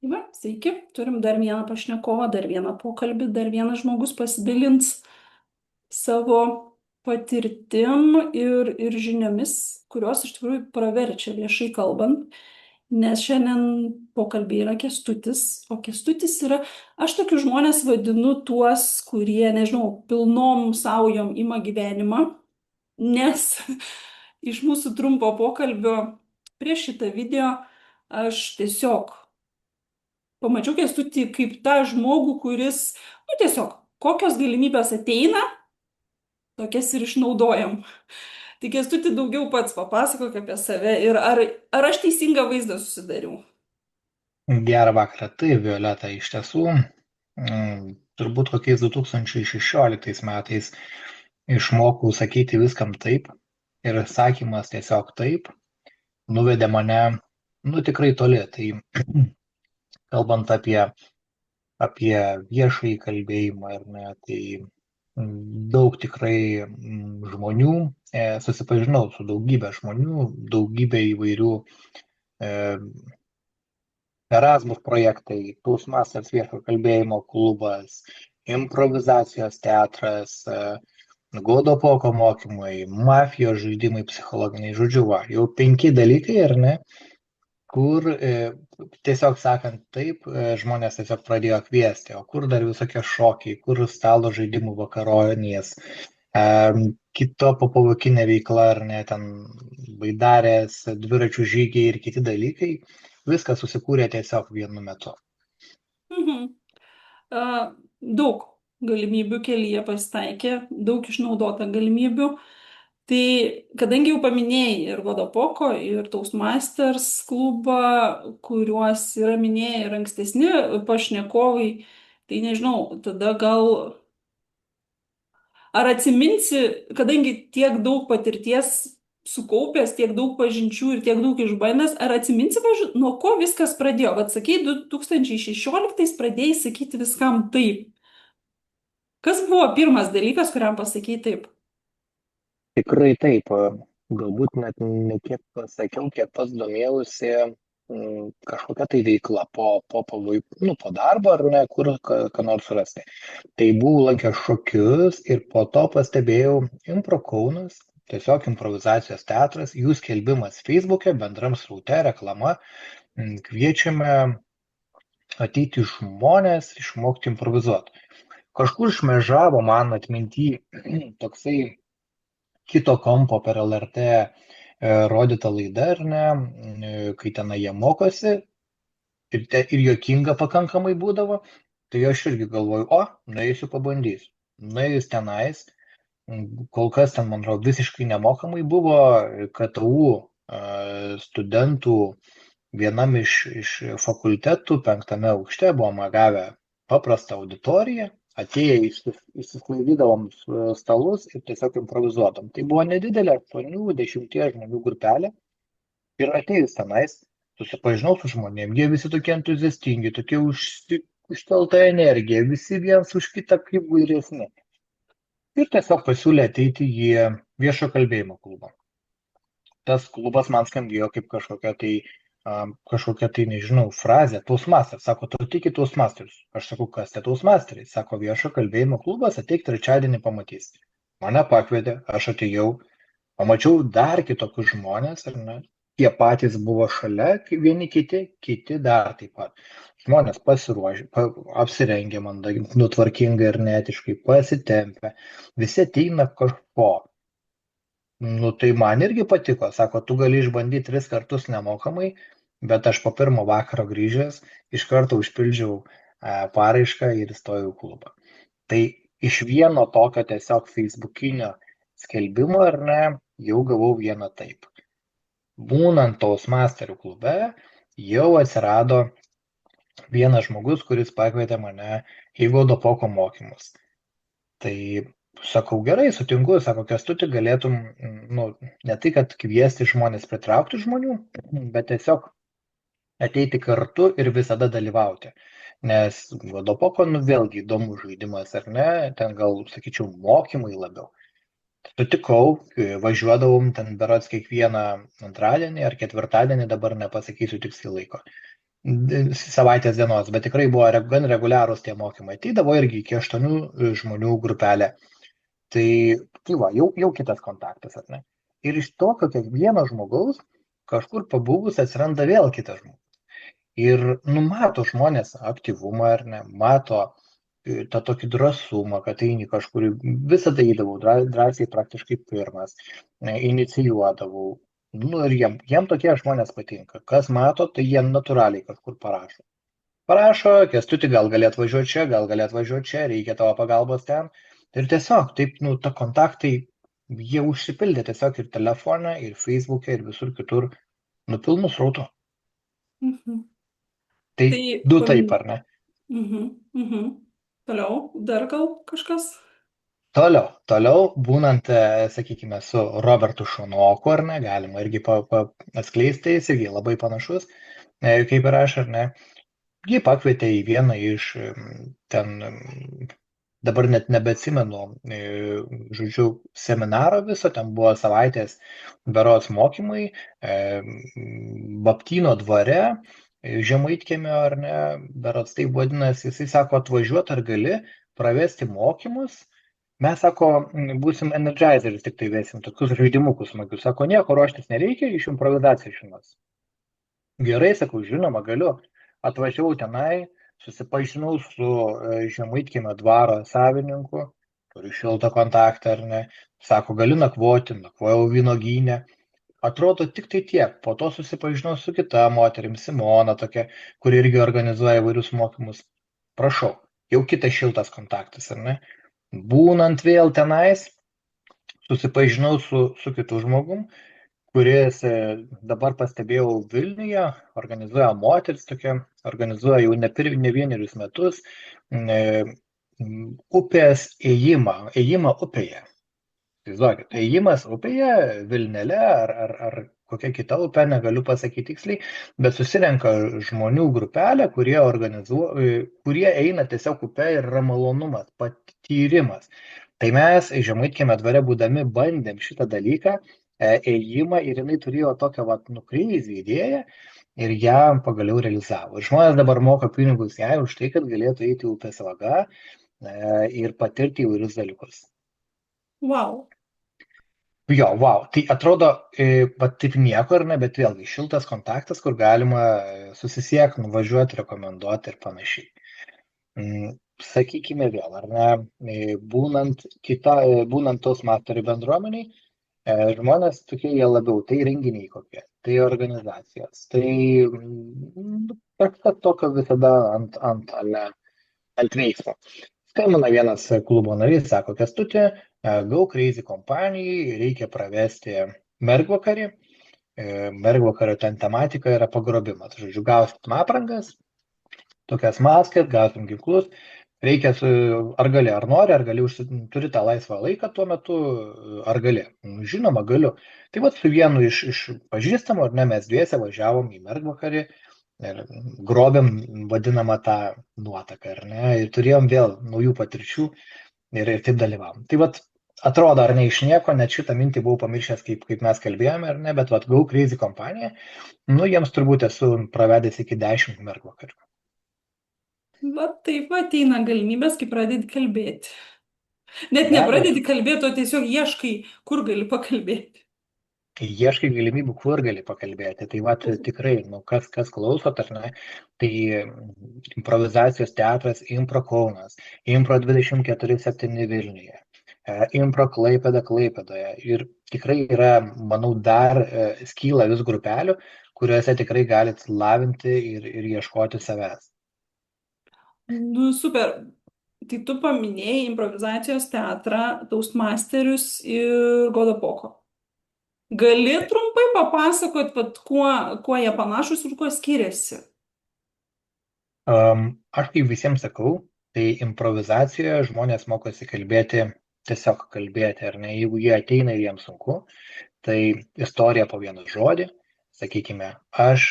Va, sveiki, turim dar vieną pašnekovą, dar vieną pokalbį, dar vienas žmogus pasidalins savo patirtim ir žiniomis, kurios iš tikrųjų praverčia viešai kalbant, nes šiandien pokalbį yra Kęstutis, o Kęstutis yra, aš tokius žmonės vadinu tuos, kurie, nežinau, pilnom saujom ima gyvenimą, nes iš mūsų trumpo pokalbio prieš šitą video aš tiesiog pamačiau Kęstutį kaip tą žmogų, kuris, nu tiesiog, kokios galimybės ateina, tokias ir išnaudojam. Tai Kęstutį daugiau pats papasakok apie save ir ar aš teisingą vaizdą susidariau. Gerą vakarą. Tai Violeta iš tiesų, turbūt kokiais 2016 metais išmokau sakyti viskam taip ir sakymas tiesiog taip nuvedė mane, nu tikrai toli. Tai kalbant apie viešąjį kalbėjimą ar ne, tai daug tikrai žmonių, susipažinau su daugybė žmonių, daugybė įvairių e, Erasmus projektai, Toastmasters viešo kalbėjimo klubas, improvizacijos teatras, Godopoko mokymai, mafijos žaidimai psichologiniai, žodžiu, va, jau 5 dalykai, ar ne, kur tiesiog sakant taip, žmonės tiesiog pradėjo kviesti, o kur dar visokie šokiai, kur stalo žaidimų vakaronės, kito popamokinė veikla, ar ne, ten baidarės, dviračių žygiai ir kiti dalykai. Viskas susikūrė tiesiog vienu metu. Mhm. Daug galimybių kelyje pasitaikė, daug išnaudota galimybių. Tai kadangi jau paminėjai ir Godopoko, ir Toastmasters klubą, kuriuos yra minėję ir ankstesni pašnekovai, tai nežinau, tada gal ar atsiminsi, kadangi tiek daug patirties sukaupęs, tiek daug pažinčių ir tiek daug išbandęs, ar atsiminsi, nuo ko viskas pradėjo? Vat sakei, 2016 pradėjai sakyti viskam taip. Kas buvo pirmas dalykas, kuriam pasakei taip? Tikrai taip, galbūt net ne kiek pasakiau, kiek pats domėjausi kažkokia tai veikla po darbo ar ne, kur ką nors rasti. Tai buvau lankęs šokius ir po to pastebėjau Impro Kaunas, tiesiog improvizacijos teatras, jų skelbimas Facebook'e, bendram sraute, reklama, kviečiame ateiti žmonės, išmokti improvizuoti. Kažkur šmežavo man atminty toksai kito kampo per LRT rodyta laida, ar ne, kai tenai jie mokosi ir juokinga pakankamai būdavo, tai aš irgi galvoju, nueisiu pabandysiu. Nuėjus tenais, kol kas ten, man atrodo, visiškai nemokamai buvo KTU studentų vienam iš fakultetų 5 aukšte buvome gavę paprastą auditoriją, atėję įsisklaidydavom stalus ir tiesiog improvizuotom. Tai buvo nedidelė 8-10 žmonių grupelė ir atėjus tenais susipažinau su žmonėm, jie visi tokie entuziastingi, tokie užtelta energija, visi viens už kitą kaip gudresni. Ir tiesiog pasiūlė ateiti į viešo kalbėjimo klubą. Tas klubas man skambėjo kaip kažkokia tai, nežinau, frazė, Toastmasters. Sako, tu tiki Toastmasters? Aš sakau, kas tai Toastmasteriai? Sako, viešo kalbėjimo klubas, ateik trečiadienį pamatysi. Mane pakvietė, aš atėjau, pamačiau dar kitokius žmonės, ar ne? Tie patys buvo šalia, vieni kiti dar taip pat. Žmonės pasiruošė, apsirengė mandagiai, nutvarkingai ir neetiškai, pasitempę. Visi ateina kažko. Nu, tai man irgi patiko. Sako, tu gali išbandyti 3 kartus nemokamai, bet aš po pirmo vakaro grįžęs iš karto užpildžiau paraišką ir įstojau į klubą. Tai iš vieno tokio tiesiog facebookinio skelbimo, ar ne, jau gavau vieną taip. Būnant Toastmasterių klube, jau atsirado vienas žmogus, kuris pakvietė mane į Godopoko mokymus. Tai sakau, gerai, sutinku, sako, Kęstuti, galėtum, ne tai, kad kviesti žmonės, pritraukti žmonių, bet tiesiog ateiti kartu ir visada dalyvauti. Nes Godopoko, vėlgi įdomus žaidimas, ar ne, ten gal, sakyčiau, mokymai labiau. Sutikau, važiuodavom ten berods kiekvieną antradienį ar ketvirtadienį, dabar nepasakysiu tiksliai laiko. savaitės dienos, bet tikrai buvo gan reguliarūs tie mokymai. Ateidavo irgi iki 8 žmonių grupelė. Tai, tai va, jau kitas kontaktas, ar ne? Ir iš tokio kiekvieno žmogaus kažkur pabuvus atsiranda vėl kitas žmogus. Ir numato žmonės aktyvumą, ar ne, mato tą tokį drąsumą, kad eini kažkur, visada eidavau drąsiai praktiškai pirmas, inicijuodavau. Nu ir jiem tokie žmonės patinka. Kas mato, tai jie natūraliai kažkur parašo. Parašo, Kęstuti, gal galėt važiuoti čia, gal galėt važiuoti čia, reikia tavo pagalbos ten. Ir tiesiog, taip, nu, ta kontaktai, jie užsipildė tiesiog ir telefone, ir Facebook'e, ir visur kitur, nu, pilnu srautu. Mhm. Tai Tai du taip, ar ne? Mhm, mhm. Toliau, dar gal kažkas? Toliau, būnant, sakykime, su Robertu Šonoku, ar ne, galima irgi atskleisti, jis irgi labai panašus, kaip ir aš, ar ne, jį pakvietė į vieną iš ten, dabar net nebeatsimenu, žodžiu, seminaro viso, ten buvo savaitės berods mokymai, Baptyno dvare, Žemaitkiemio, ar ne, berods taip vadinasi, jisai sako, atvažiuot ar gali pravesti mokymus. Mes, sako, būsim energizeris, tik tai vėsim tokius žaidimukus smagius. Sako, nieko ruoštis nereikia, iš improvizacijos žinos. Gerai, sakau, žinoma, galiu. Atvažiavau tenai, susipažinau su Žemaitkiemio dvaro savininku, turiu šiltą kontaktą, ar ne. Sako, galiu nakvoti, nakvojau vynogyne. Atrodo tik tai tiek. Po to susipažinau su kita moterim, Simona tokia, kuri irgi organizuoja įvairius mokymus. Prašau, jau kitas šiltas kontaktas, ar ne? Būnant vėl tenais, susipažinau su kitu žmogum, kuris dabar pastebėjau Vilniuje, organizuoja moteris tokia, organizuoja jau ne vienerius metus upės ėjimą upėje. Įsivaizduokit, ėjimas upėje, Vilnele ar kokia kita upė, negaliu pasakyti tiksliai, bet susirenka žmonių grupelė, kurie eina tiesiog upė ir yra malonumas, patyrimas. Tai mes Žemaitkiemio dvare būdami bandėm šitą dalyką, ėjimą, ir jinai turėjo tokią nukreizį idėją ir ją pagaliau realizavo. Ir žmonės dabar moka pinigus jai už tai, kad galėtų eiti upės vaga ir patirti įvairius dalykus. Wow. Jo, wow, tai atrodo, taip nieko ar ne, bet vėlgi šiltas kontaktas, kur galima susisiekti, nuvažiuoti, rekomenduoti ir panašiai. Sakykime vėl, ar ne, būnant tos masterio bendruomeniai, žmonės tokie jie labiau, tai renginiai kokie, tai organizacijos, tai kažkas tokio visada ant veiksmo. Skambina vienas klubo narys, sako, Kęstuti, Go Crazy kompanijai reikia pravesti mergvakarį. Mergvakario ten tematika yra pagrobimas. Žodžiu, gausim aprangas, tokias maskės, gausim ginklus. Reikia, ar gali, ar nori, ar gali, turi tą laisvą laiką tuo metu, ar gali. Žinoma, galiu. Tai vat su vienu iš pažįstamų, ar ne, mes dviese važiavom į mergvakarį ir grobėm vadinamą tą nuotaką, ar ne, ir turėjom vėl naujų patirčių ir taip dalyvavom. Tai vat atrodo, ar ne iš nieko, net šitą mintį buvau pamiršęs, kaip mes kalbėjome, ar ne, bet vat Go Crazy kompanija, nu jiems turbūt esu pravedęs iki 10 mergvakarių. Va taip ateina galimybės, kai pradedi kalbėti. Net nepradedi kalbėti, o tiesiog ieškai, kur gali pakalbėti. Ieškai galimybių, kur gali pakalbėti. Tai va tikrai, nu, kas klausot, ar ne, tai improvizacijos teatras Impro Kaunas, Impro 24/7 Vilniuje, Impro Klaipėdoje. Ir tikrai yra, manau, dar skyla vis grupelių, kuriuose tikrai galit lavinti ir ieškoti savęs. Nu, super. Tai tu paminėjai improvizacijos teatrą, Toastmasterius ir Godopoko. Gali trumpai papasakot, kuo jie panašus ir kuo skiriasi? Aš kaip visiems sakau, tai improvizacijoje žmonės mokosi kalbėti, tiesiog kalbėti, ar ne, jeigu jie ateina ir jiems sunku, tai istorija po vieną žodį, sakykime, aš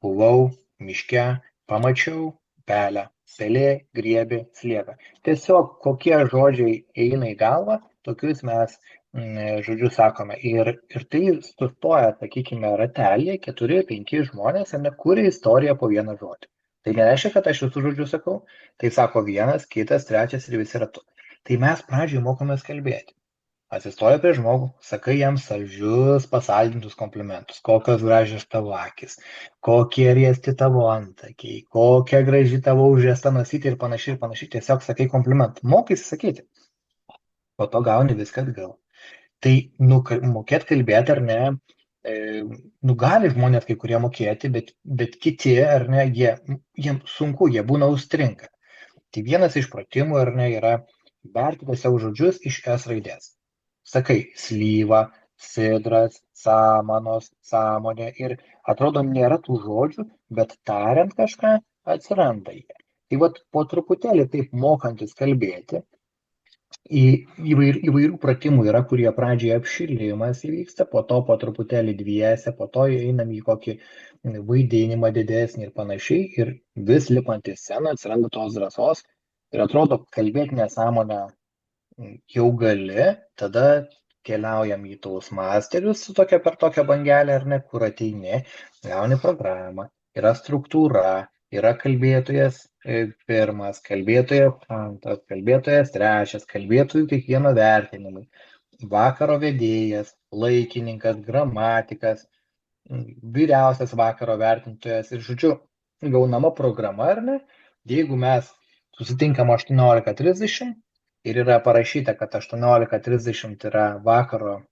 buvau miške, pamačiau pelę, pelė griebė slieką. Tiesiog kokie žodžiai eina į galvą, tokius mes žodžiu, sakome. Ir tai sustoja, sakykime, ratelėje 4-5 žmonės, ar ne, kuria istoriją po vieną žodį. Tai nereiškia, kad aš visų žodžių sakau, tai sako vienas, kitas, trečias ir visi ratu. Tai mes pradžiai mokomės kalbėti. Atsistoja prie žmogų, sakai jam saldžius, pasaldintus komplimentus, kokios gražios tavo akis, kokie riesti tavo antakiai, kokia graži tavo užriesta nosytė ir panašiai, tiesiog sakai komplimentą. Mokaisi sakyti, po to gauni viską atgal. Tai mokėt kalbėti ar ne, gali žmonės kai kurie mokėti, bet kiti, ar ne, jiems sunku, jie būna užstringa. Tai vienas iš pratimų, ar ne, yra berti tiesiog žodžius iš S raidės. Sakai slyva, sidras, samanos, sąmonė ir atrodo nėra tų žodžių, bet tariant kažką atsiranda jie. Tai vat po truputėlį taip mokantis kalbėti, įvairių pratimų yra, kurie pradžioje apšilimas įvyksta, po to po truputėlį dviese, po to einam į kokį vaidinimą didesnį ir panašiai, ir vis lipant į sceną atsiranda tos drąsos ir atrodo kalbėti nesąmonę jau gali, tada keliaujam į Toastmasters per tokią bangelę, ar ne, kur ateini, gauni programą, yra struktūra, yra kalbėtojas pirmas, kalbėtojas antras, kalbėtojas trečias, kalbėtojų kiekvieno vertinimai, vakaro vedėjas, laikininkas, gramatikas, vyriausias vakaro vertintojas ir, žodžiu, gaunama programa, ar ne, jeigu mes susitinkam 18:30 ir yra parašyta, kad 18:30 yra vakaro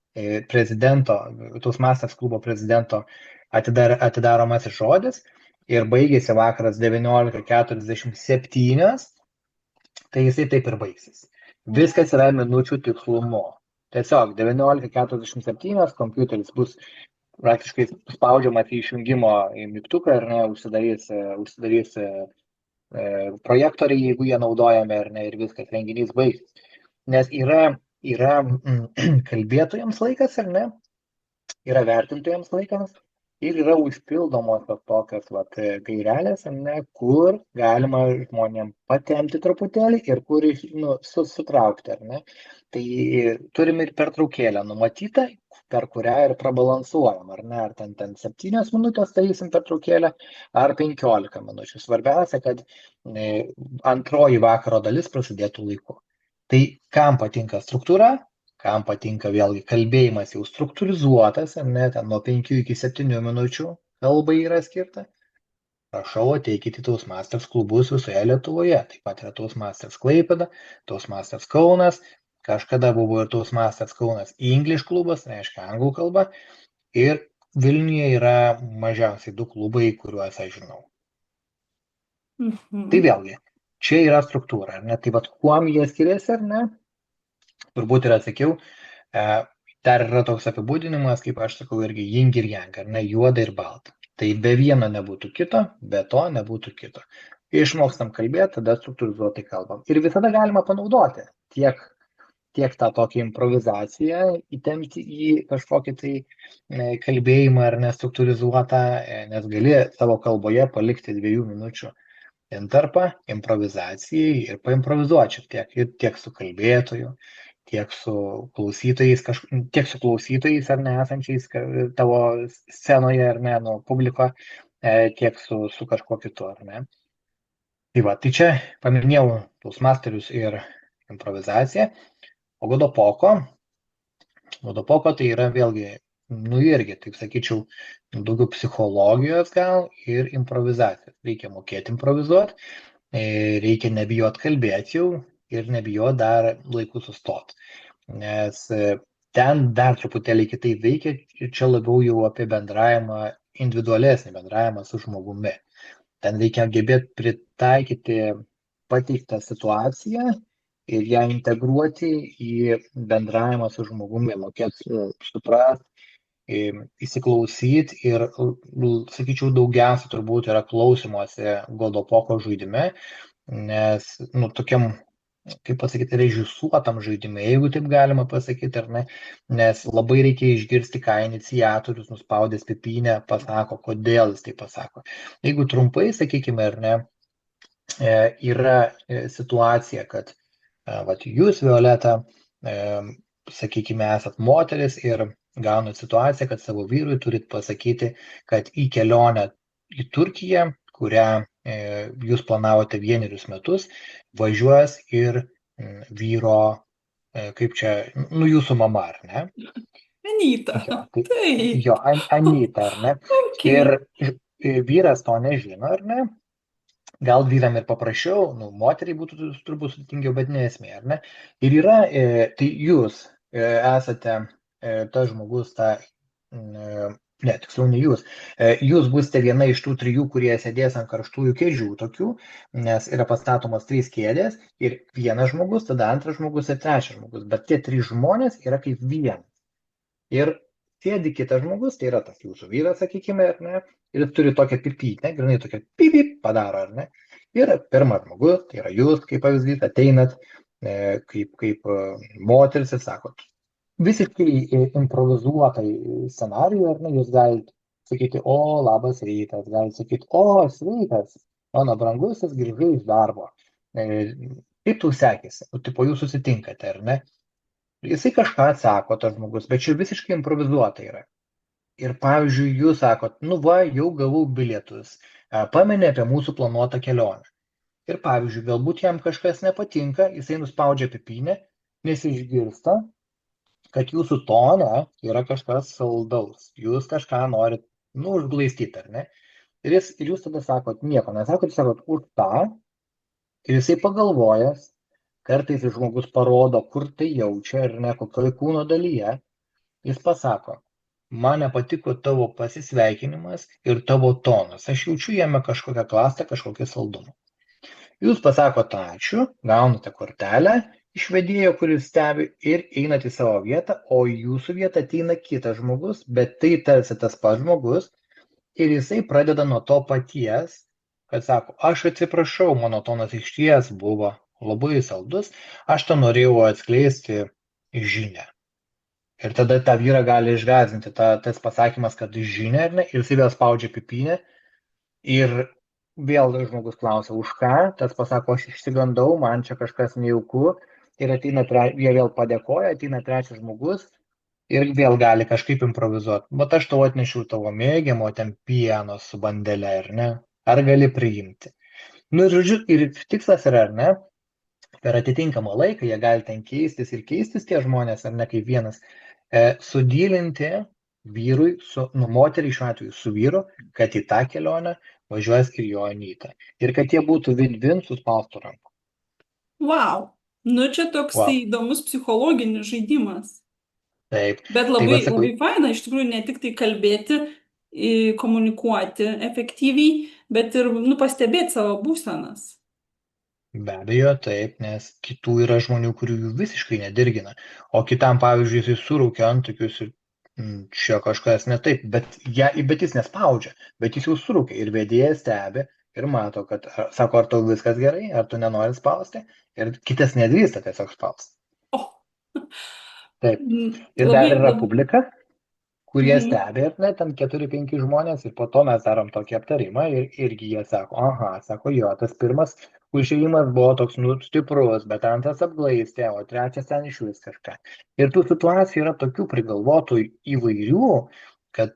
prezidento, Toastmasters klubo prezidento atidaromasis žodis ir baigėsi vakaras 19:47, tai jisai taip ir baigsis. Viskas yra minučių tikslumu. Tiesiog 19:47 kompiuteris bus praktiškai spaudžiamas į išjungimo mygtuką ir ne, užsidarys projektoriai, jeigu jie naudojami ar ne, ir viskas, renginys baigsis. Nes yra kalbėtojams laikas ar ne, yra vertintojams laikas ir yra užpildomosios tokios gairelės, ar ne, kur galima žmonėm patempti truputėlį ir kur sutraukti, ar ne. Tai turim ir pertraukėlę numatytą, per kurią ir prabalansuojam, ar ne, ar ten 7 minutės darysim pertraukėlę, ar 15 minučių. Svarbiausia, kad antroji vakaro dalis prasidėtų laiku. Tai kam patinka struktūra, kam patinka vėlgi kalbėjimas jau struktūrizuotas, ar ne, ten nuo 5 iki 7 minučių kalbai yra skirta, prašau, ateikite į Toastmasters klubus visoje Lietuvoje. Taip pat yra Toastmasters Klaipėda, Toastmasters Kaunas, kažkada buvo ir Toastmasters Kaunas English klubas, reiškia anglų kalba, ir Vilniuje yra mažiausiai 2 klubai, kuriuos aš žinau. Tai vėlgi, čia yra struktūra, ar ne? Tai vat kuom jie skiriasi, ar ne? Turbūt ir atsakiau, dar yra toks apibūdinimas, kaip aš sakau, irgi yin ir yang, ar ne, juoda ir balta. Tai be vieno nebūtų kito, be to nebūtų kito. Išmokstam kalbėti, tada struktūrizuotai kalbam. Ir visada galima panaudoti tiek tą tokią improvizaciją, įtempti į kažkokį tai kalbėjimą ar nestruktūrizuotą, nes gali savo kalboje palikti 2 minučių intarpą improvizacijai ir paimprovizuoti šiek tiek, ir tiek su kalbėtoju, tiek su klausytojais ar neesančiais tavo scenoje ar ne, nu, publiko, tiek su kažkuo kitu, ar ne. Tai va, tai čia paminėjau Toastmasterius ir improvizaciją, o Godopoko tai yra vėlgi, irgi, taip sakyčiau, daugiau psichologijos gal ir improvizacijos. Reikia mokėti improvizuoti, reikia nebijot kalbėti jau ir nebijot dar laiku sustoti. Nes ten dar truputėlį kitaip veikia ir čia labiau jau apie bendravimą, individualesnį bendravimą su žmogumi. Ten reikia gebėti pritaikyti pateiktą situaciją ir ją integruoti į bendravimą su žmogumi, mokėti suprasti, įsiklausyti ir, sakyčiau, daugiausia turbūt yra klausymosi Godopoko žaidime, nes, tokiam, kaip pasakyti, režisuotam žaidime, jeigu taip galima pasakyti, ar ne, nes labai reikia išgirsti, ką iniciatorius nuspaudęs pipynę pasako, kodėl jis tai pasako. Jeigu trumpai, sakykime, ar ne, yra situacija, kad vat jūs, Violeta, sakykime, esat moteris ir gaunat situaciją, kad savo vyrui turit pasakyti, kad į kelionę į Turkiją, kurią jūs planavote 1 metus, važiuos ir vyro, kaip čia, nu jūsų mama, ar ne? Anyta. Jo, tai Taip. jo, Anyta, ar ne? Ir Okay. vyras to nežino, ar ne? Gal vyram ir paprasčiau, nu, moteriai būtų turbūt sudėtingiau, bet nesmė, ar ne? Ir yra, tai jūs esate tas žmogus, ne, tiksliau ne jūs, jūs būsite viena iš tų 3, kurie sėdės ant karštųjų kėdžių tokių, nes yra pastatomos 3 kėdės ir vienas žmogus, tada antras žmogus ir trečias žmogus, bet tie 3 žmonės yra kaip vienas. Ir sėdi kitas žmogus, tai yra tas jūsų vyras, sakykime, ar ne, ir jis turi tokią pipytę, grinai tokią pipip padaro, ar ne. Ir pirmas žmogus, tai yra jūs, kaip pavyzdys, ateinat kaip moteris ir sakot, visiškai improvizuotai scenarijų, ar ne, jūs galite sakyti, o, labas rytas, galite sakyti, o, sveikas, mano brangusis, grįžai iš darbo. Kaip tau sekėsi? Tipo, jūs susitinkate, ar ne? Jisai kažką atsako, tas žmogus, bet čia visiškai improvizuota yra. Ir pavyzdžiui, jūs sakot, nu va, jau gavau bilietus, pameni apie mūsų planuotą kelionę. Ir pavyzdžiui, galbūt jam kažkas nepatinka, jisai nuspaudžia pipynę, nes išgirsta, kad jūsų tone yra kažkas saldaus. Jūs kažką norit, nu, užglaistyti, ar ne? Ir jūs tada sakot, nieko nesakot, sakot, už tą. Ir jisai pagalvojęs, kartais žmogus parodo, kur tai jaučia ir ne kokioje kūno dalyje, jis pasako, man nepatiko tavo pasisveikinimas ir tavo tonas, aš jaučiu jame kažkokią klastą, kažkokį saldumą. Jūs pasakote ačiū, gaunate kortelę iš vedėjo, kuris stebi ir einate į savo vietą, o į jūsų vietą ateina kitas žmogus, bet tai tarsi tas pats žmogus ir jisai pradeda nuo to paties, kad sako, aš atsiprašau, mano tonas išties buvo labai saldus, aš to norėjau atskleisti žinią. Ir tada tą vyrą gali išgąsdinti tas pasakymas, kad žinia, ar ne, ir jisai vėl spaudžia pipynę ir vėl žmogus klausia, už ką, tas pasako, aš išsigandau, man čia kažkas nejauku ir jie vėl padėkoja, ateina trečias žmogus ir vėl gali kažkaip improvizuoti. Bet aš tau atnešiau tavo mėgiamo ten pieno su bandele, ar ne? Ar gali priimti? Nu ir žodžiu, ir tikslas yra, ar ne? Per atitinkamą laiką jie gali ten keistis ir keistis tie žmonės, ar ne kaip vienas, sudylinti vyrui, moteriai šiuo atveju su vyru, kad į tą kelionę važiuos ir jo Anyta. Ir kad jie būtų win-win suspaustų rankų. Wow. Nu, čia toks Wow. tai įdomus psichologinis žaidimas. Taip. Bet Tai labai, va, sakau, labai faina, iš tikrųjų, ne tik tai kalbėti, komunikuoti efektyviai, bet ir pastebėti savo būsenas. be abejo, taip, nes kitų yra žmonių, kurių jų visiškai nedirgina. O kitam, pavyzdžiui, jisai suraukia antakius ir čia kažkas ne taip, bet jis nespaudžia, bet jis jau suraukia ir vedėjas stebi ir mato, kad, sako, ar tau viskas gerai, ar tu nenori spausti, ir kitas nedrįsta tiesiog spausti. O, Taip. Ir labai, dar yra labai. publika, kurie Mhm. stebi, ar ne, ten 4-5 žmonės ir po to mes darom tokį aptarimą ir irgi jie sako, aha, sako, jo, tas pirmas užėjimas buvo toks stiprus, bet antras apglaistė, o trečias ten iš vis kažką. Ir tų situacijų yra tokių prigalvotų įvairių, kad,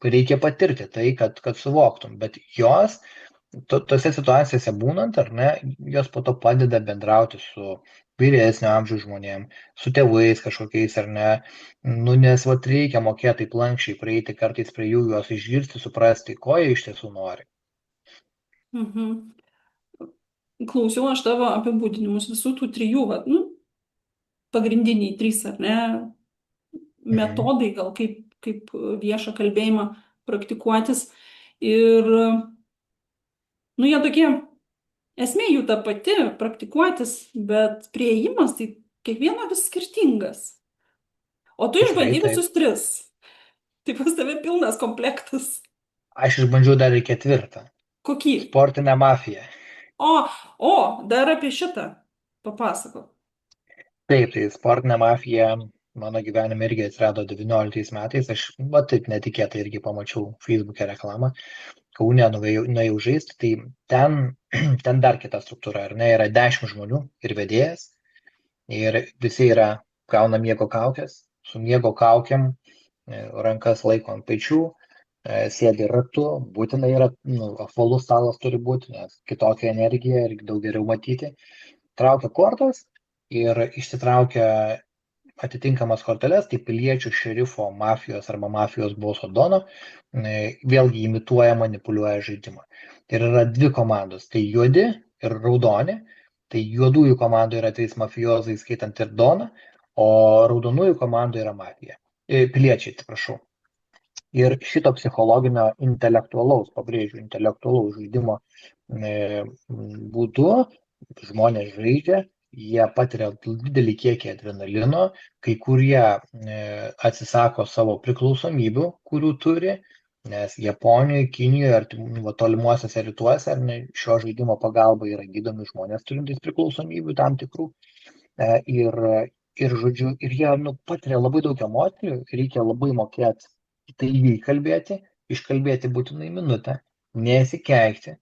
reikia patirti tai, kad suvoktum, bet jos tose situacijose būnant, ar ne, jos po to padeda bendrauti su vyresnio amžiaus žmonėm, su tėvais kažkokiais, ar ne, nes reikia mokėti taip lankščiai prieiti kartais prie jų, juos išgirsti, suprasti, ko jie iš tiesų nori. Mhm. Klausiau aš tavo apibūdinimus visų tų 3, pagrindiniai 3, ar ne, metodai, gal kaip viešą kalbėjimą praktikuotis. Ir, jie tokie, esmė jų ta pati, praktikuotis, bet priėjimas tai kiekvieno vis skirtingas. O tu Tikrai išbandai taip. visus 3. Tai pas tave pilnas komplektas. Aš išbandžiau dar ir 4. Kokį? Sportinę mafiją. O, dar apie šitą papasakok. Taip, tai sportinė mafija mano gyvenime irgi atsirado 19 metais. Aš taip netikėtai irgi pamačiau Facebook'e reklamą. Kaune nuėjau žaisti, tai ten dar kita struktūra, ar ne, yra 10 žmonių ir vedėjas. Ir visi yra gauna miego kaukės, su miego kaukiam, rankas laiko ant pečių, sėdi ratu, būtinai yra, apvalus stalas turi būti, nes kitokia energija ir daug geriau matyti. Traukia kortas ir išsitraukia atitinkamas korteles, tai piliečių, šerifo, mafijos arba mafijos boso dono, vėlgi imituoja, manipuliuoja žaidimą. Ir yra dvi komandos, tai juodi ir raudoni, tai juodųjų komandų yra trys mafijozai, skaitant ir doną, o raudonųjų komandų yra mafija. Piliečiai, atsiprašau. Ir šito psichologinio intelektualaus, pabrėžiu, intelektualaus žaidimo būdu žmonės žaidžia, jie patiria didelį kiekį adrenalino, kai kurie atsisako savo priklausomybių, kurių turi, nes Japonijoje, Kinijoje ar tolimuosiuose rytuose šio žaidimo pagalba yra gydomi žmonės turintys priklausomybių tam tikrų. Ir žodžiu, ir jie patiria labai daug emocijų, reikia labai mokėti įtaigiai kalbėti, iškalbėti būtinai minutę, nesikeikti,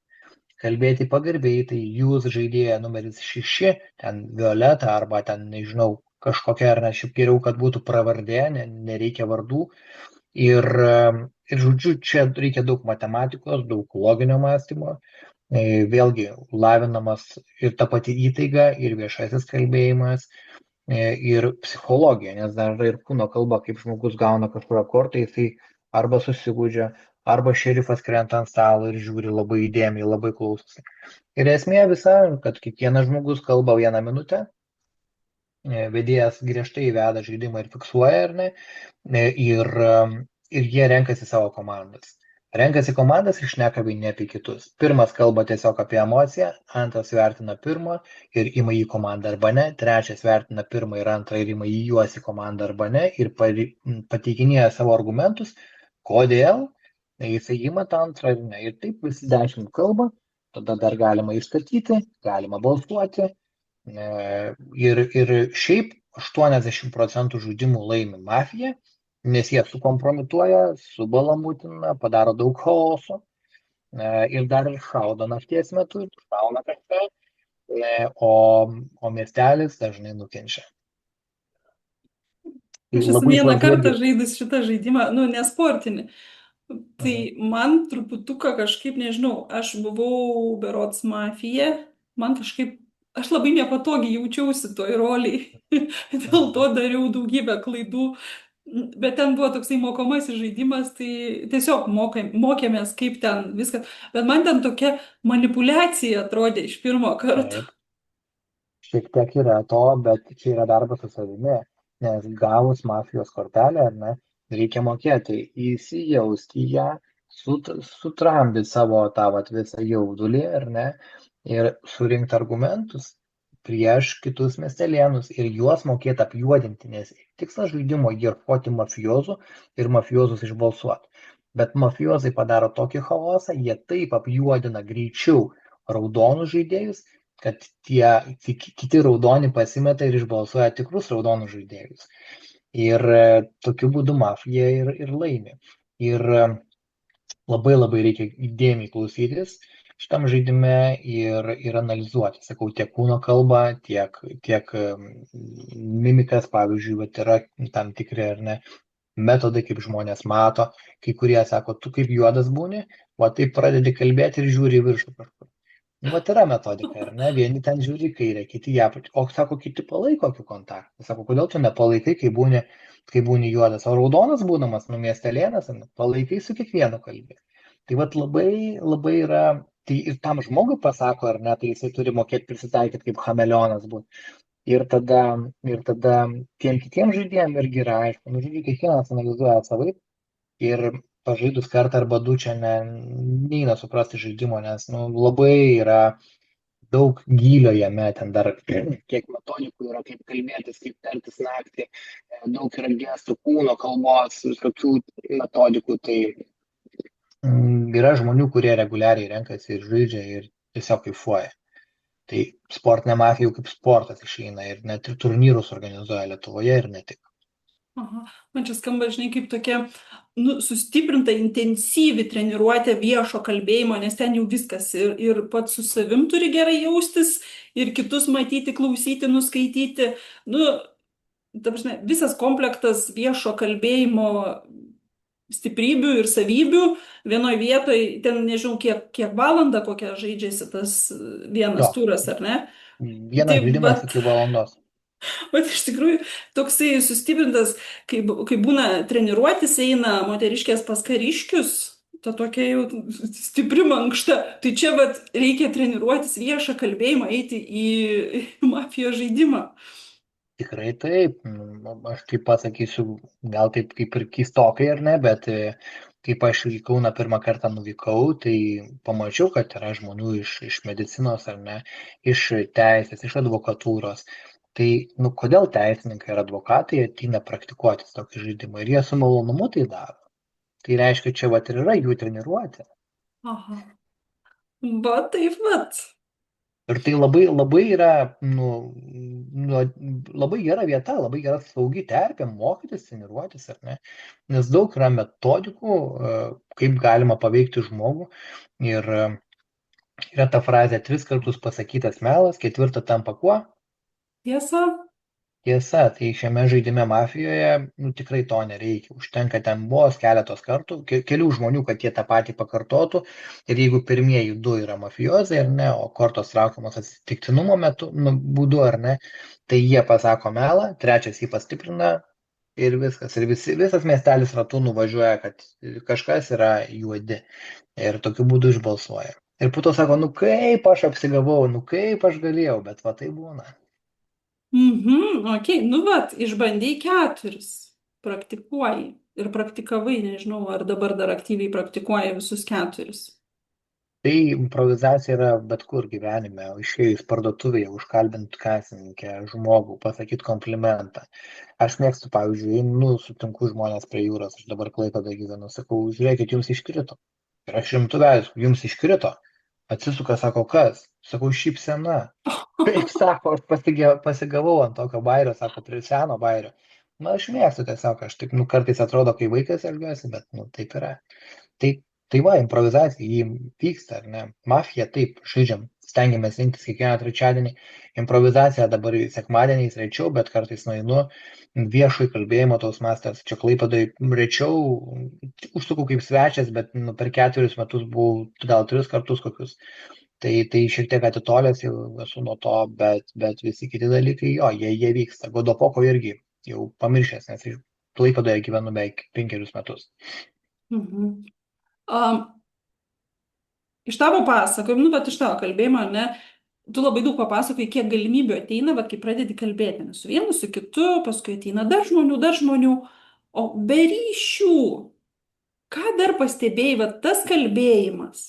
kalbėti pagarbiai, tai jūs žaidėja numeris 6, ten Violeta arba ten, nežinau, kažkokia, ar ne, šiaip geriau, kad būtų pravardė, nereikia vardų. Ir žodžiu, čia reikia daug matematikos, daug loginio mąstymo, vėlgi lavinamas ir ta pati įtaiga, ir viešasis kalbėjimas, ir psichologija, nes dar yra ir kūno kalba, kaip žmogus gauna kažkurio kortą, jisai arba susigūdžia, arba šerifas krenta ant stalo ir žiūri labai įdėmiai, labai klausosi. Ir esmė visa, kad kiekvienas žmogus kalba 1 minutę, vedėjas griežtai veda žaidimą ir fiksuoja, ar ne, ir jie renkasi savo komandas. Renkasi komandas ir šneka vieni apie kitus. Pirmas kalba tiesiog apie emociją, antras vertina pirmą ir ima į komandą arba ne, trečias vertina pirmą ir antrą ir ima į juos į komandą arba ne ir pateikinėja savo argumentus, kodėl jisai ima tą antrą ir ne. Ir taip visi 10 kalba, tada dar galima išstatyti, galima balsuoti. Ir šiaip 80% žaidimų laimi mafija, nes jie sukompromituoja, subalamutina, padaro daug chaoso ir dar ir šaudo nakties metu, ir šauna kažką, o miestelis dažnai nukenčia. Aš esu vieną kartą žaidus šitą žaidimą, nesportinį. Tai man truputuką kažkaip, nežinau, aš buvau berods mafija, man kažkaip, aš labai nepatogiai jaučiausi toj roliai, dėl to dariau daugybę klaidų. Bet ten buvo toksai mokomasis žaidimas, tai tiesiog mokėmės, kaip ten viskas. Bet man ten tokia manipuliacija atrodė iš pirmo karto. Šiek tiek yra to, bet čia yra darbas su savimi, nes gavus mafijos kortelę, ar ne, reikia mokėti įsijausti į ją, sutramdyti savo tą visą jaudulį, ar ne, ir surinkti argumentus prieš kitus miestelėnus ir juos mokėti apjuodinti, nes tikslas žaidimo ieškoti mafijozų ir mafiozus išbalsuoti. Bet mafiozai padaro tokį chaosą, jie taip apjuodina greičiau raudonus žaidėjus, kad tie kiti raudoni pasimeta ir išbalsuoja tikrus raudonus žaidėjus. Ir tokiu būdu mafija ir laimi. Ir labai reikia įdėmiai klausytis šitam žaidime ir analizuoti, sakau, tiek kūno kalbą, tiek mimikas, pavyzdžiui, bet yra tam tikri ar ne metodai, kaip žmonės mato, kai kurie sako, tu kaip juodas būni, o taip pradedi kalbėti ir žiūri į viršų kažkur. Vat yra metodika, ar ne, vieni ten žiūri į kairę, kiti ją, o sako, kiti palaiko akių kontaktą, sako, kodėl tu nepalaikai, kai būni juodas, o raudonas būdamas, miestelėnas, palaikai su kiekvienu kalbėti. Tai vat labai yra, tai ir tam žmogui pasako, ar ne, tai jisai turi mokėti prisitaikyti kaip chameleonas būti. Ir tada tiem kitiem žaidėjim irgi yra aišku, žodžiu, kiekvienas analizuoja savaip ir pažaidus kartą arba du čia neina suprasti žaidimo, nes labai yra daug gylio jame, ten dar kiek metodikų yra, kaip kalbėtis, kaip tartis naktį, daug yra gestų, kūno kalbos, tokių metodikų, tai yra žmonių, kurie reguliariai renkasi ir žaidžia ir tiesiog kaifuoja. Tai sportinė mafija jau kaip sportas išeina ir net ir turnyrus organizuoja Lietuvoje ir ne tik. Aha. Man čia skamba, žinai, kaip tokia sustiprinta, intensyvi treniruotė viešo kalbėjimo, nes ten jau viskas ir pats su savim turi gerai jaustis, ir kitus matyti, klausyti, nuskaityti. ta prasme, visas komplektas viešo kalbėjimo stiprybių ir savybių vienoje vietoje, ten nežinau, kiek valandą kokią žaidžiasi tas vienas Jo, turas, ar ne? Tai vienas žaidimas vat, iki valandos. vat iš tikrųjų toksai sustiprintas, kai būna treniruotis, eina moteriškės pas kariškius, ta tokia jau stipri mankšta, tai čia vat reikia treniruotis viešą kalbėjimą, eiti į mafijos žaidimą. Tikrai taip. Aš taip pasakysiu, gal taip kaip ir keistokai ar ne, bet kaip aš į Kauną pirmą kartą nuvykau, tai pamačiau, kad yra žmonių iš medicinos ar ne, iš teisės, iš advokatūros. Tai, nu, kodėl teisininkai ir advokatai ateina praktikuotis tokį žaidimą ir jie su malonumu tai daro. Tai reiškia, čia vat ir yra jų treniruotė. Aha. Va taip vat. Ir tai labai, labai yra, nu, labai gera vieta, labai gera saugi terpė mokytis, treniruotis, ar ne? Nes daug yra metodikų, kaip galima paveikti žmogų. Ir yra ta frazė, 3 kartus pasakytas melas, ketvirtą tampa kuo? Tiesa? Tiesa, tai šiame žaidime mafijoje, nu, tikrai to nereikia. Užtenka ten vos keletos kartų, kelių žmonių, kad jie tą patį pakartotų. Ir jeigu pirmieji du yra mafiozai, ar ne, o kortos traukiamos atsitiktinumo metu, nu, būdu, ar ne, tai jie pasako melą, trečias jį pastiprina ir viskas. Ir visas miestelis ratų nuvažiuoja, kad kažkas yra juodi. Ir tokiu būdu išbalsuoja. Ir po to sako, nu kaip aš apsigavau, nu kaip aš galėjau, bet va tai būna. Ok, nu vat, išbandėjai keturis, praktikuoji ir praktikavai, nežinau, ar dabar dar aktyviai praktikuoji visus keturis. Tai improvizacija yra bet kur gyvenime, išėjus parduotuvėje, užkalbint kasininkę, žmogų, pasakyti komplimentą. Aš mėgstu, pavyzdžiui, nu, sutinku žmonės prie jūros, aš dabar Klaipėdoje gyvenu, sakau, žiūrėkit, jums iškrito. Ir aš rimtu veidu, jums iškrito. Atsisuka, sako, kas? Sakau, šypsena. Kaip sako, aš pasigavau ant tokio bairio, sako, prie seno bairio. Na, aš mėgstu tiesiog, aš taip, nu, kartais atrodo, kai vaikas elgiuosi, bet, nu, taip yra. Tai, tai va, improvizacija, jį vyksta, ar ne? Mafija, taip, žaidžiam, stengiamės rinktis kiekvieną trečiadienį. Improvizacija dabar sekmadieniais rečiau, bet kartais nueinu viešai kalbėjimo tos masters. Čia Klaipėdoj rečiau, užsuku kaip svečias, bet nu, per 4 metus buvau gal 3 kartus kokius. Tai šiek tiek atitolęs jau esu nuo to, bet visi kiti dalykai, jo, jie vyksta. Godopoko irgi jau pamiršęs, nes Klaipėdoje gyvenu beveik 5 metus. Mhm. Um, iš tavo pasakojimų, nu, bet iš tavo kalbėjimo, ne, tu labai daug papasakoji, kiek galimybių ateina, bet kai pradedi kalbėti ne su vienu, su kitu, paskui ateina dar žmonių, o be ryšių, ką dar pastebėjai, va tas kalbėjimas,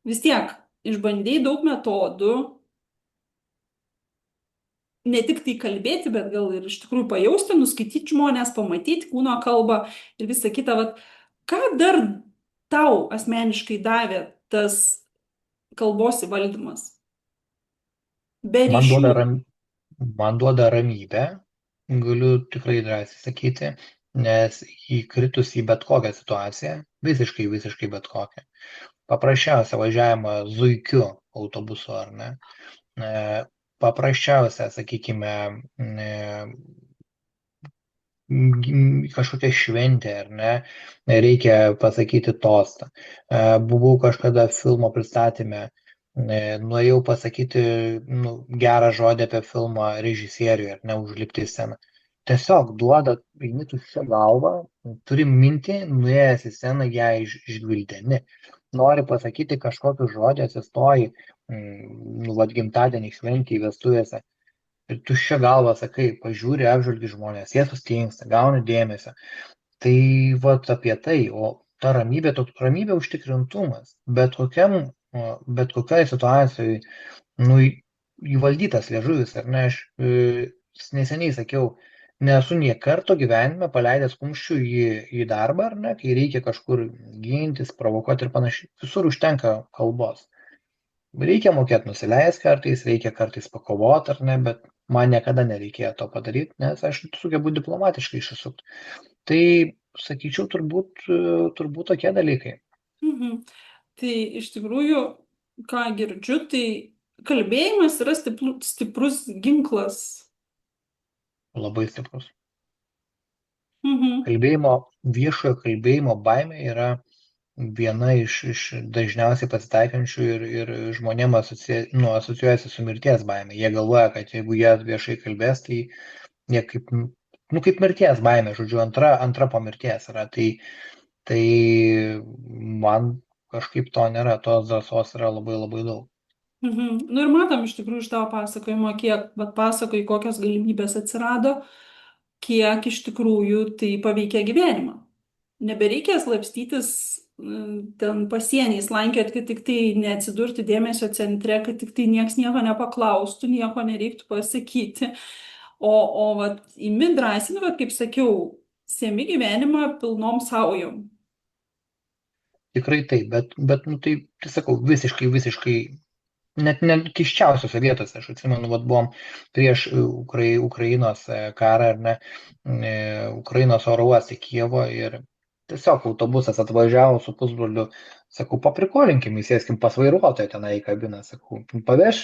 vis tiek išbandėjai daug metodų, ne tik tai kalbėti, bet gal ir iš tikrųjų pajausti, nuskaityti žmonės, pamatyti kūno kalbą ir visą kitą, va, ką dar tau asmeniškai davė tas kalbos įvaldymas? Be Man ryšių. duoda, man duoda ramybę, galiu tikrai drąsiai sakyti, nes įkritus į bet kokią situaciją, visiškai bet kokią, paprasčiausia važiavimą zuikiu autobusu ar ne, paprasčiausia, sakykime, kažkokia šventė, ar ne, reikia pasakyti tostą. Buvau kažkada filmo pristatyme, nuėjau pasakyti gerą žodį apie filmą režisieriui, ar ne, užlipti į sceną. Tiesiog duoda, eini tuščia galva, turi mintį, nuėjęs į sceną, ją išgvildeni. Nori pasakyti kažkokį žodį, atsistoji, vad gimtadienį, šventį, vestuvėse. Ir tuščia galva sakai, pažiūri, apžvelgi žmonės, jie sustingsta, gauni dėmesio. Tai vat apie tai, o ta ramybė, ramybė užtikrintumas, bet kokiai situacijai, nu, įvaldytas liežuvis, ar ne, aš neseniai sakiau, nesu nie karto gyvenime paleidęs kumščių į darbą, ar ne, kai reikia kažkur gintis, provokuoti ir panašiai, visur užtenka kalbos. Reikia mokėti nusileist kartais, reikia kartais pakovoti ar ne, bet man niekada nereikėjo to padaryti, nes aš sugebu diplomatiškai išsisukti. Tai, sakyčiau, turbūt tokie dalykai. Mhm. Tai iš tikrųjų, ką girdžiu, tai kalbėjimas yra stiprus ginklas. labai stiprus. Mhm. Viešojo kalbėjimo baimė yra viena iš dažniausiai pasitaikančių ir žmonėm asocijuojasi su mirties baime. Jie galvoja, kad jeigu jie viešai kalbės, tai jie kaip mirties baimė, žodžiu, antra po mirties yra. Tai man kažkaip to nėra, tos drąsos yra labai labai daug. Mhm. Nu ir matom iš tikrųjų iš tavo pasakojimo, kiek, bet pasakoji, kokios galimybės atsirado, kiek iš tikrųjų tai paveikia gyvenimą. Nebereikia slapstytis ten pasieniais, lankiot, kad tik tai neatsidurti dėmesio centre, kad tik tai nieks nieko nepaklaustų, nieko nereiktų pasakyti. O vat, imi drąsiai, nu, vat, kaip sakiau, semi gyvenimą pilnom saujom. Tikrai taip, bet nu, tai sakau, visiškai net kiščiausiose vietose. Aš atsimenu, vat buvom prieš Ukrainos karą, ar ne, Ukrainos oro uoste Kijevo ir tiesiog autobusas atvažiavo su pusbroliu, sakau, paprikolinkim, įsėskim pas vairuotoją tenai į kabiną, sakau, paveš,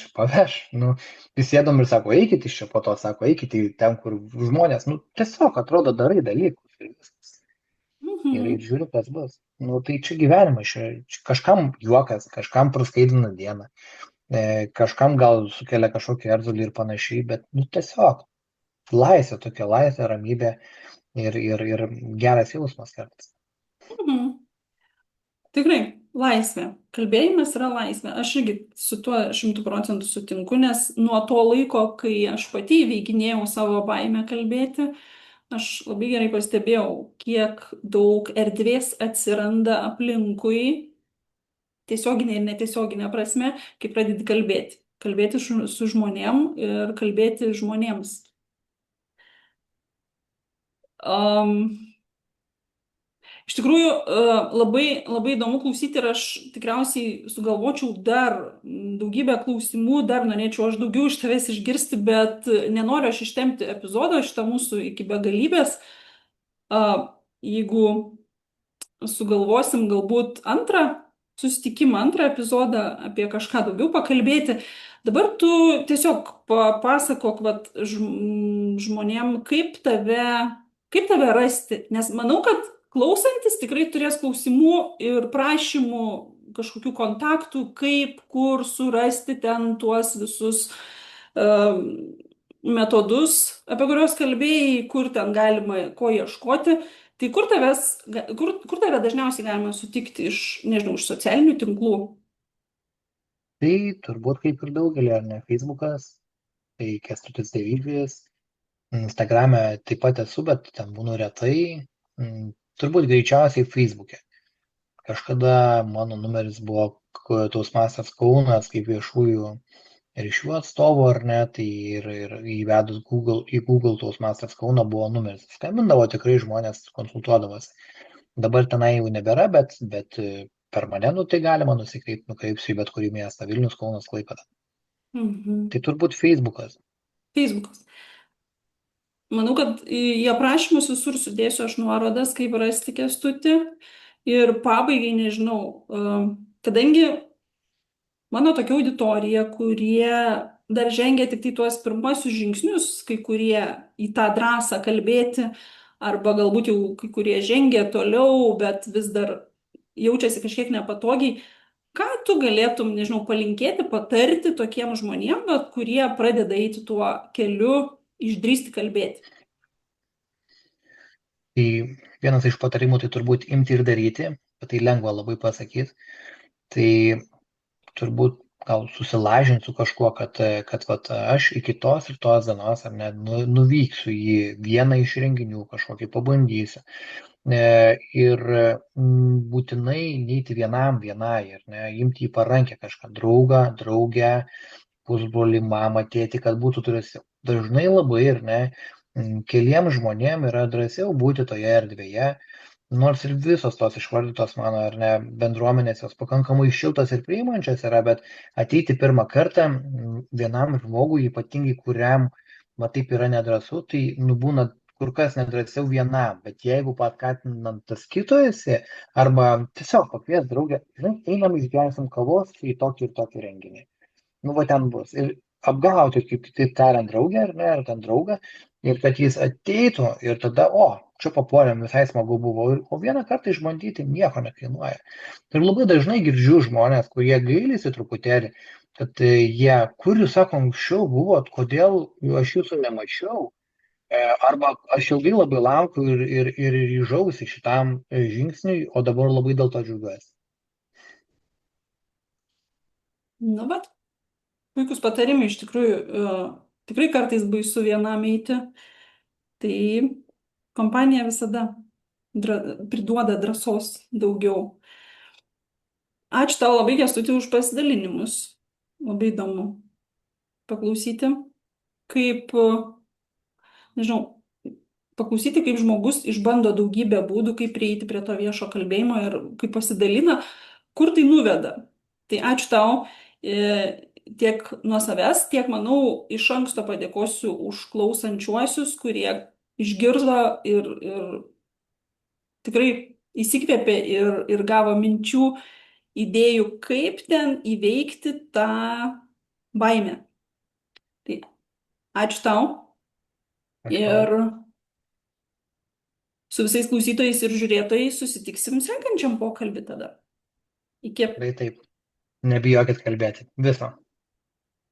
nu, visi sėdom ir sako, eikit iš čia, po to sako, eikit į ten, kur žmonės, nu, tiesiog atrodo darai dalykus ir viskas. Ir Mhm. žiūri, kas bus. Nu, tai čia gyvenimas, čia kažkam juokas, kažkam praskaidina dieną. Kažkam gal sukelia kažkokį erzulį ir panašiai, bet nu, tiesiog laisvė, tokia laisvė, ramybė ir geras jausmas kartais. Mhm. Tikrai, laisvė. Kalbėjimas yra laisvė. Aš irgi su tuo 100% sutinku, nes nuo to laiko, kai aš pati įveikinėjau savo baimę kalbėti, aš labai gerai pastebėjau, kiek daug erdvės atsiranda aplinkui, tiesioginė ir netiesioginė prasme, kai pradedi kalbėti. Kalbėti su žmonėm ir kalbėti žmonėms. Um, Iš tikrųjų, labai, labai įdomu klausyti ir aš tikriausiai sugalvočiau dar daugybę klausimų, dar norėčiau aš daugiau iš tavęs išgirsti, bet nenoriu aš ištempti epizodo šitą mūsų iki begalybės. Jeigu sugalvosim galbūt antrą susitikimą, antrą epizodą apie kažką daugiau pakalbėti. Dabar tu tiesiog papasakok vat, žmonėm, kaip tave rasti, nes manau, kad klausantis tikrai turės klausimų ir prašymų kažkokių kontaktų, kaip, kur surasti ten tuos visus metodus, apie kuriuos kalbėjai, kur ten galima ko ieškoti. Tai kur tave dažniausiai galima sutikti iš, nežinau, iš socialinių tinklų? Tai turbūt kaip ir daugelį, ar ne, Facebookas, tai Kęstutis Devyžis, Instagrame taip pat esu, bet ten būnu retai, turbūt greičiausiai Facebook'e. Kažkada mano numeris buvo Toastmasters Kaunas kaip viešųjų ryšių atstovų, ar ne, tai ir įvedus į Google Toastmasters Kauno buvo numeris. Skambindavo tikrai žmonės, konsultuodavosi. Dabar tenai jau nebėra, bet per mane, nu, tai galima nukreipsiu į bet kurį miestą, Vilnius, Kaunas, Klaipėda. Mhm. Tai turbūt Facebookas. Facebookas. Manau, kad į aprašymus visur sudėsiu aš nuorodas, kaip rasti Kęstutį. Ir pabaigai, nežinau, kadangi mano tokia auditorija, kurie dar žengia tik tai tuos pirmosius žingsnius, kai kurie į tą drąsą kalbėti, arba galbūt jau kai kurie žengia toliau, bet vis dar jaučiasi kažkiek nepatogiai. Ką tu galėtum, nežinau, palinkėti, patarti tokiem žmonėm, vat, kurie pradeda eiti tuo keliu, išdrįsti kalbėti? Tai vienas iš patarimų tai turbūt imti ir daryti, bet tai lengva labai pasakyti. Tai turbūt gal susilažinti su kažkuo, kad vat, aš iki tos ir tos dienos ar net nuvyksiu į vieną iš renginių, kažkokį pabandysiu. Ir būtinai neiti vienai, ir ne, imti į parankę kažką, draugą, draugę, pusbrolį, mamą, tėtį, kad būtų drąsiau. Dažnai labai ir ne, keliems žmonėm yra drąsiau būti toje erdvėje, nors ir visos tos išvardytos mano ar ne bendruomenės jos pakankamai šiltos ir priimančios yra, bet ateiti pirmą kartą vienam žmogui, ypatingai kuriam va taip yra nedrąsu, tai būna kur kas nedrąsiau vienam, bet jeigu paskatinant tas kito esi, arba tiesiog pakvies draugę, žinai, einam išgersim kavos į tokį ir tokį renginį. Nu, va ten bus. Ir apgauti, kaip kitaip tariant, draugę ar ne, ar ten draugą, ir kad jis ateitų ir tada, o, čia papuolėm, visai smagu buvo, o vieną kartą išbandyti nieko nekainuoja. Ir labai dažnai girdžiu žmonės, kurie gailisi truputėlį, kad jie, kur jūs sako, anksčiau buvot, kodėl aš jūsų nemačiau, arba aš ilgai labai laukiu ir ryžausi šitam žingsniui, o dabar labai dėl to džiaugiuosi. Nu, bet puikus patarimai iš tikrųjų. Tikrai kartais baisu vienam eiti. Tai kompanija visada priduoda drąsos daugiau. Ačiū tau labai, Kęstuti, už pasidalinimus. Labai įdomu paklausyti, kaip, nežinau, paklausyti, kaip žmogus išbando daugybę būdų, kaip prieiti prie to viešo kalbėjimo ir kaip pasidalina, kur tai nuveda. Tai ačiū tau tiek nuo savęs, tiek, manau, iš anksto padėkosiu už klausančiuosius, kurie išgirdo ir tikrai įsikvėpė ir gavo minčių, idėjų, kaip ten įveikti tą baimę. Tai ačiū tau Ačiū tau. ir su visais klausytojais ir žiūrėtojais susitiksim sekančiam pokalbį tada. Iki. Tikrai taip. Nebijokit kalbėti. Viso.